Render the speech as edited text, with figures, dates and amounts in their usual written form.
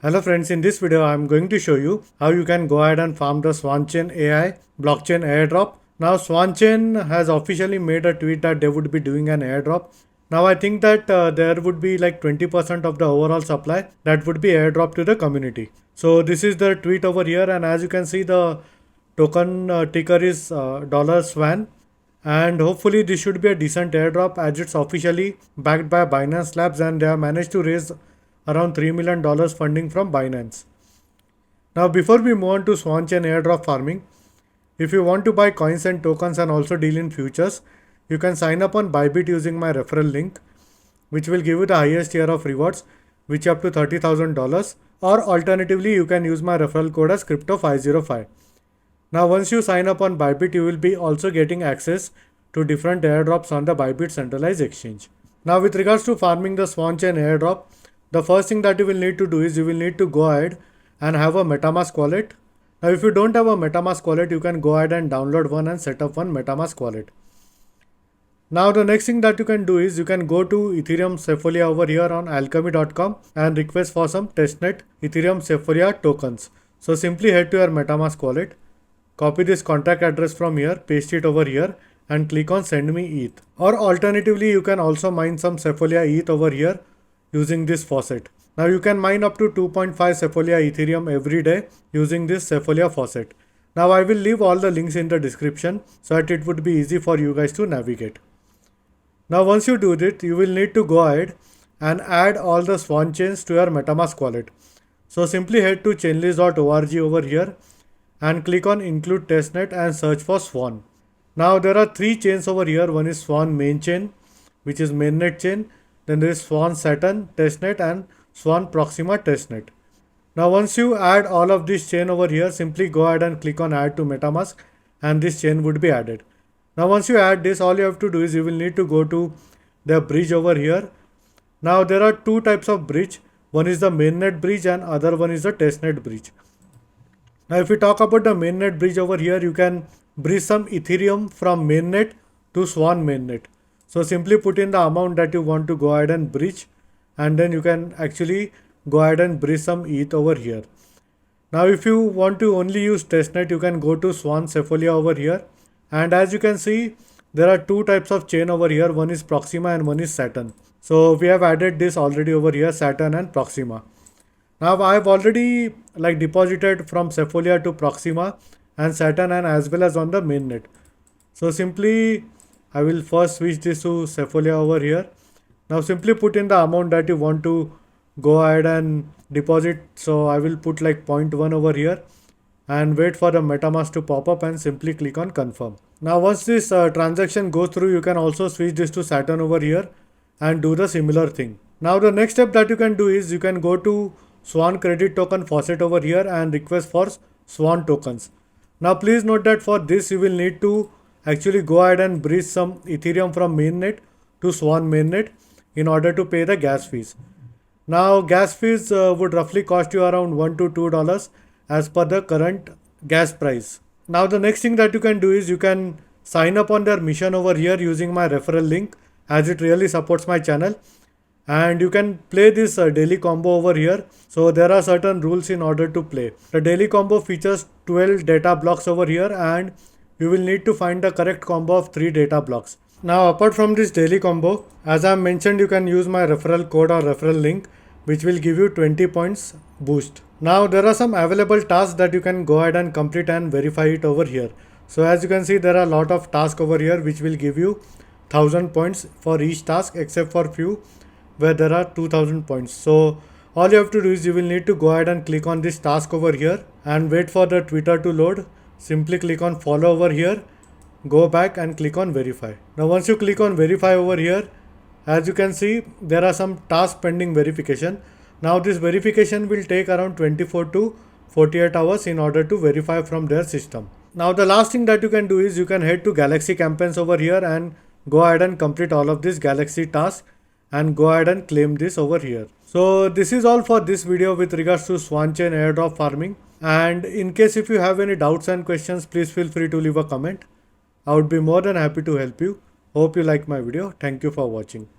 Hello friends, in this video I am going to show you how you can go ahead and farm the Swanchain AI blockchain airdrop. Now Swanchain has officially made a tweet that they would be doing an airdrop. Now I think that there would be like 20% of the overall supply that would be airdrop to the community. So this is the tweet over here, and as you can see the token ticker is $SWAN, and hopefully this should be a decent airdrop as it's officially backed by Binance Labs and they have managed to raise around $3 million funding from Binance. Now before we move on to Swanchain airdrop farming, if you want to buy coins and tokens and also deal in futures, you can sign up on Bybit using my referral link, which will give you the highest tier of rewards, which up to $30,000, or alternatively you can use my referral code as crypto505. Now once you sign up on Bybit, you will be also getting access to different airdrops on the Bybit centralized exchange. Now with regards to farming the Swanchain airdrop, the first thing that you will need to do is you will need to go ahead and have a MetaMask wallet. Now if you don't have a MetaMask wallet, you can go ahead and download one and set up one MetaMask wallet. Now the next thing that you can do is you can go to Ethereum Sequoia over here on alchemy.com and request for some testnet Ethereum Sequoia tokens. So simply head to your MetaMask wallet, copy this contact address from here, paste it over here and click on send me ETH. Or alternatively, you can also mine some Sequoia ETH over here using this faucet. Now you can mine up to 2.5 Sequoia Ethereum every day using this Sequoia faucet. Now I will leave all the links in the description so that it would be easy for you guys to navigate. Now once you do this, you will need to go ahead and add all the Swan chains to your MetaMask wallet. So simply head to chainlist.org over here and click on include testnet and search for Swan. Now there are three chains over here. One is Swan main chain, which is mainnet chain. Then there is Swan Saturn Testnet and Swan Proxima Testnet. Now once you add all of this chain over here, simply go ahead and click on add to MetaMask and this chain would be added. Now once you add this, all you have to do is you will need to go to the bridge over here. Now there are two types of bridge. One is the mainnet bridge and other one is the testnet bridge. Now if we talk about the mainnet bridge over here, you can bridge some Ethereum from mainnet to Swan mainnet. So simply put in the amount that you want to go ahead and bridge, and then you can actually go ahead and bridge some ETH over here. Now if you want to only use testnet, you can go to Swan Sequoia over here, and as you can see there are two types of chain over here. One is Proxima and one is Saturn. So we have added this already over here, Saturn and Proxima. Now I have already deposited from Sequoia to Proxima and Saturn and as well as on the mainnet. So simply I will first switch this to Sequoia over here. Now simply put in the amount that you want to go ahead and deposit. So I will put like 0.1 over here and wait for the MetaMask to pop up and simply click on confirm. Now once this transaction goes through, you can also switch this to Saturn over here and do the similar thing. Now the next step that you can do is you can go to Swan credit token faucet over here and request for Swan tokens. Now please note that for this you will need to actually go ahead and bridge some Ethereum from mainnet to Swan mainnet in order to pay the gas fees. Now gas fees would roughly cost you around $1 to $2 as per the current gas price. Now the next thing that you can do is you can sign up on their mission over here using my referral link, as it really supports my channel, and you can play this daily combo over here. So there are certain rules in order to play. The daily combo features 12 data blocks over here and you will need to find the correct combo of 3 data blocks. Now apart from this daily combo, as I mentioned, you can use my referral code or referral link, which will give you 20 points boost. Now there are some available tasks that you can go ahead and complete and verify it over here. So as you can see, there are a lot of tasks over here which will give you 1000 points for each task, except for few where there are 2000 points. So all you have to do is you will need to go ahead and click on this task over here and wait for the Twitter to load. Simply click on follow over here, go back and click on verify. Now once you click on verify over here, as you can see there are some tasks pending verification. Now this verification will take around 24 to 48 hours in order to verify from their system. Now the last thing that you can do is you can head to Galaxy campaigns over here and go ahead and complete all of this Galaxy tasks and go ahead and claim this over here. So this is all for this video with regards to Swanchain airdrop farming. And in case if you have any doubts and questions, please feel free to leave a comment. I would be more than happy to help you. Hope you like my video. Thank you for watching.